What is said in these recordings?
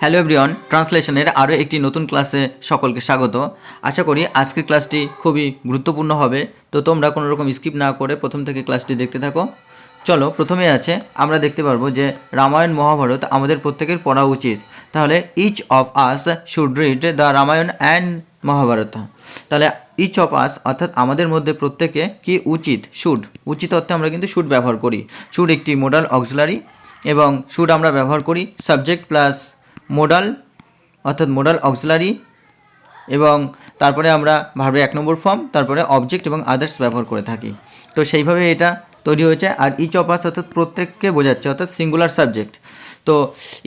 Hello everyone, ট্রান্সলেশনের আরও একটি নতুন ক্লাসে সকলকে স্বাগত। আশা করি আজকের ক্লাসটি খুবই গুরুত্বপূর্ণ হবে, তো তোমরা কোনো রকম স্কিপ না করে প্রথম থেকে ক্লাসটি দেখতে থাকো। চলো, প্রথমে আছে আমরা দেখতে পারবো যে রামায়ণ মহাভারত আমাদের প্রত্যেকের পড়া উচিত। তাহলে each of us should read the Ramayana and Mahabharata. তাহলে ইচ অফ আস অর্থাৎ আমাদের মধ্যে প্রত্যেকে কি উচিত, শুড, উচিত অর্থে আমরা কিন্তু শুড ব্যবহার করি। শুড একটি মোডাল অক্সিলারি এবং শুড আমরা ব্যবহার করি সাবজেক্ট প্লাস মোডাল অর্থাৎ মোডাল অক্সিলারি, এবং তারপরে আমরা ভার্বের 1 নম্বর ফর্ম, তারপরে অবজেক্ট এবং আদার্স ব্যবহার করে থাকি। তো সেইভাবে এটা তৈরি হয়েছে। আর ইচ অফ আস অর্থাৎ প্রত্যেককে বোঝাচ্ছে, অর্থাৎ সিঙ্গুলার সাবজেক্ট। তো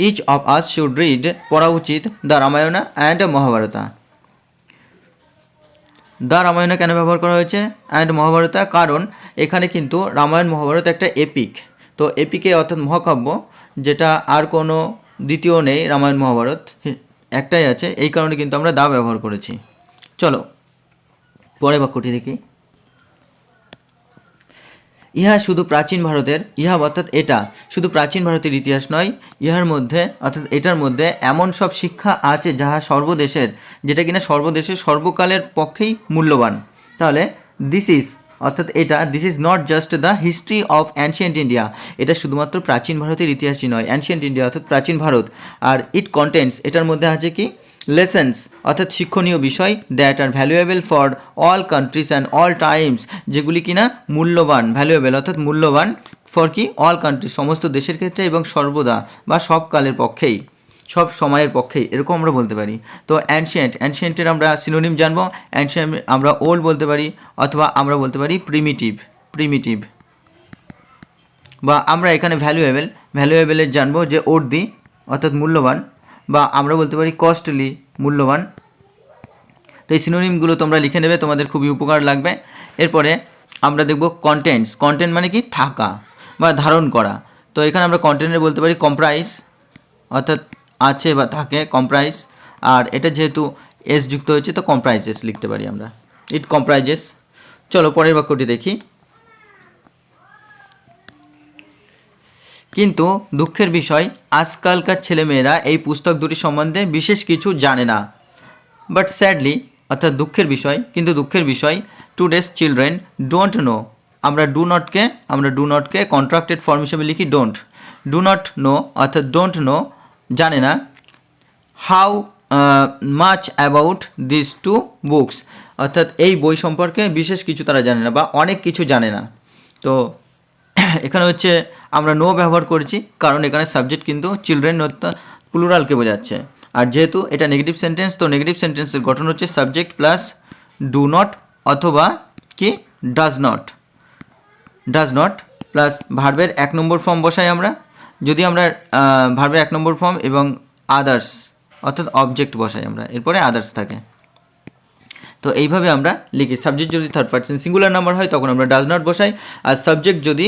each of us should read পড়া উচিত the Ramayana and Mahabharata. The Ramayana কেন ব্যবহার করা হয়েছে অ্যান্ড মহাভারতা? কারণ এখানে কিন্তু রামায়ণ মহাভারত একটা এপিক। তো এপিকে অর্থাৎ মহাকাব্য, যেটা আর কোনো দ্বিতীয় নেই, রামায়ণ মহাভারত একটাই আছে, এই কারণে কিন্তু আমরা দা ব্যবহার করেছি। চলো পরের বাক্যটি দেখি। ইহা শুধু প্রাচীন ভারতের, ইহা অর্থাৎ এটা শুধু প্রাচীন ভারতের ইতিহাস নয়, ইহার মধ্যে অর্থাৎ এটার মধ্যে এমন সব শিক্ষা আছে যাহা সর্বদেশের, যেটা কিনা সর্বদেশের সর্বকালের পক্ষেই মূল্যবান। তাহলে দিস ইজ অর্থাৎ এটা, this is not just the history of ancient India, এটা শুধুমাত্র প্রাচীন ভারতের ইতিহাসই নয়, অ্যানশিয়েন্ট ইন্ডিয়া অর্থাৎ প্রাচীন ভারত। আর ইট কন্টেন্টস, এটার মধ্যে আছে কি লেসেন্স অর্থাৎ শিক্ষণীয় বিষয়, that are valuable for all countries and all times, যেগুলি কিনা মূল্যবান, ভ্যালুয়েবল অর্থাৎ মূল্যবান ফর কি অল কান্ট্রিজ, সমস্ত দেশের ক্ষেত্রে এবং সর্বদা বা সব কালের পক্ষেই, সব সময়ের পক্ষেই, এরকম আমরা বলতে পারি। তো অ্যানশিয়েন্ট, অ্যানশিয়েন্টের আমরা সিনোনিম জানবো। অ্যানশিয়েন্ট আমরা ওল্ড বলতে পারি, অথবা আমরা বলতে পারি প্রিমিটিভ, প্রিমিটিভ। বা আমরা এখানে ভ্যালুয়েবল, ভ্যালুয়েবলের জানবো যে ওর্দি অর্থাৎ মূল্যবান, বা আমরা বলতে পারি কস্টলি, মূল্যবান। তো এই সিনোনিমগুলো তোমরা লিখে নেবে, তোমাদের খুবই উপকার লাগবে। এরপরে আমরা দেখব কন্টেন্টস। কন্টেন্ট মানে কি থাকা বা ধারণ করা। তো এখানে আমরা কন্টেন্টের বলতে পারি কম্প্রাইজ অর্থাৎ আছে বা থাকে, কম্প্রাইজ। আর এটা যেহেতু এস যুক্ত হয়েছে তো কম্প্রাইজেস লিখতে পারি আমরা, ইট কম্প্রাইজেস। চলো পরের বাক্যটি দেখি। কিন্তু দুঃখের বিষয় আজকালকার ছেলেমেয়েরা এই পুস্তক দুটি সম্বন্ধে বিশেষ কিছু জানে না। বাট স্যাডলি অর্থাৎ দুঃখের বিষয়, কিন্তু দুঃখের বিষয় টুডেস চিলড্রেন ডোন্ট নো, আমরা ডু নটকে কন্ট্রাক্টেড ফর্ম হিসেবে লিখি ডোন্ট, ডু নট নো অর্থাৎ ডোন্ট নো জানে না, how much about this two books অর্থাৎ এই বই সম্পর্কে বিশেষ কিছু তারা জানে না বা অনেক কিছু জানে না। তো এখানে হচ্ছে আমরা নো ব্যবহার করেছি, কারণ এখানে সাবজেক্ট কিন্তু চিলড্রেন অর্থাৎ প্লুরালকে বোঝাচ্ছে। আর যেহেতু এটা নেগেটিভ সেন্টেন্স, তো নেগেটিভ সেন্টেন্সের গঠন হচ্ছে সাবজেক্ট প্লাস ডু নট অথবা কি does not, does not plus ভার্বের 1 নম্বর ফর্ম বসাই আমরা। যদি আমরা ভার্বের 1 নম্বর ফর্ম এবং আদার্স অর্থাৎ অবজেক্ট বসাই আমরা, এরপরে আদার্স থাকে। তো এইভাবে আমরা লিখি। সাবজেক্ট যদি থার্ড পার্সন সিঙ্গুলার নাম্বার হয় তখন আমরা ডাজ নট বসাই, আর সাবজেক্ট যদি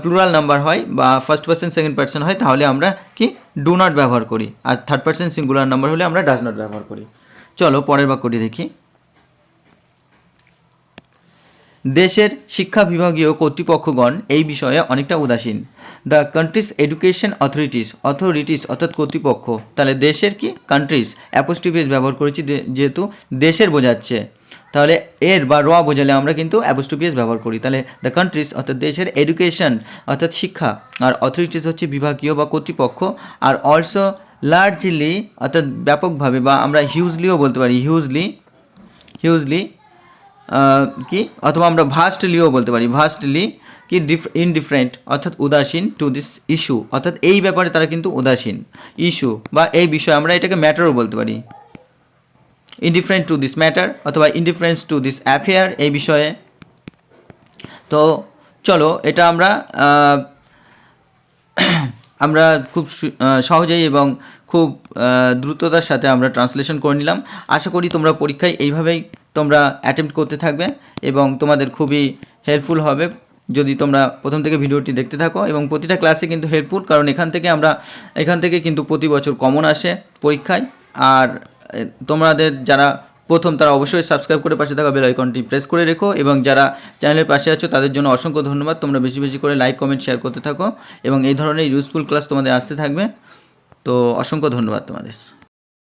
প্লুরাল নাম্বার হয় বা ফার্স্ট পার্সন সেকেন্ড পার্সন হয় তাহলে আমরা কি ডু নট ব্যবহার করি, আর থার্ড পার্সন সিঙ্গুলার নাম্বার হলে আমরা ডাজ নট ব্যবহার করি। চলো পরের বাক্যটি দেখি। দেশের শিক্ষা বিভাগীয় কর্তৃপক্ষগণ এই বিষয়ে অনেকটা উদাসীন। The countries education authorities, authorities অর্থাৎ কর্তৃপক্ষ, তাহলে দেশের কি কান্ট্রিজ, অ্যাপোস্ট্রফি ব্যবহার করেছি যেহেতু দেশের বোঝাচ্ছে, তাহলে এর বা র বোঝালে আমরা কিন্তু অ্যাপোস্ট্রফি ব্যবহার করি। তাহলে দ্য কান্ট্রিজ অর্থাৎ দেশের এডুকেশন অর্থাৎ শিক্ষা, আর অথরিটিস হচ্ছে বিভাগীয় বা কর্তৃপক্ষ, আর অলসো লার্জলি অর্থাৎ ব্যাপকভাবে, বা আমরা হিউজলিও বলতে পারি, হিউজলি কি, অথবা আমরা ভাস্টলিও বলতে পারি, ভাস্টলি কি ইনডিফারেন্ট অর্থাৎ উদাসীন টু দিস ইস্যু, অর্থাৎ এই ব্যাপারে তারা কিন্তু উদাসীন, ইস্যু বা এই বিষয়ে আমরা এটাকে ম্যাটারও বলতে পারি, ইনডিফারেন্ট টু দিস ম্যাটার অথবা ইনডিফারেন্স টু দিস অ্যাফেয়ার, এই বিষয়ে। তো চলো এটা আমরা আমরা খুব সহজেই এবং খুব দ্রুততার সাথে আমরা ট্রান্সলেশন করে নিলাম। আশা করি তোমরা পরীক্ষায় এইভাবেই তোমরা অ্যাটেম্প্ট করতে থাকবে এবং তোমাদের খুবই হেল্পফুল হবে যদি তোমরা প্রথম থেকে ভিডিওটি দেখতে থাকো। এবং প্রতিটা ক্লাসে কিন্তু হেল্পফুল, কারণ এখান থেকে কিন্তু প্রতি বছর কমন আসে পরীক্ষায়। আর তোমাদের যারা প্রথম তারা অবশ্যই সাবস্ক্রাইব করে পাশে থাকা বেল আইকনটি প্রেস করে রেখো, এবং যারা চ্যানেলের পাশে আছো তাদের জন্য অসংখ্য ধন্যবাদ। তোমরা বেশি বেশি করে লাইক কমেন্ট শেয়ার করতে থাকো এবং এই ধরনের ইউজফুল ক্লাস তোমাদের আসতে থাকবে। তো অসংখ্য ধন্যবাদ তোমাদের।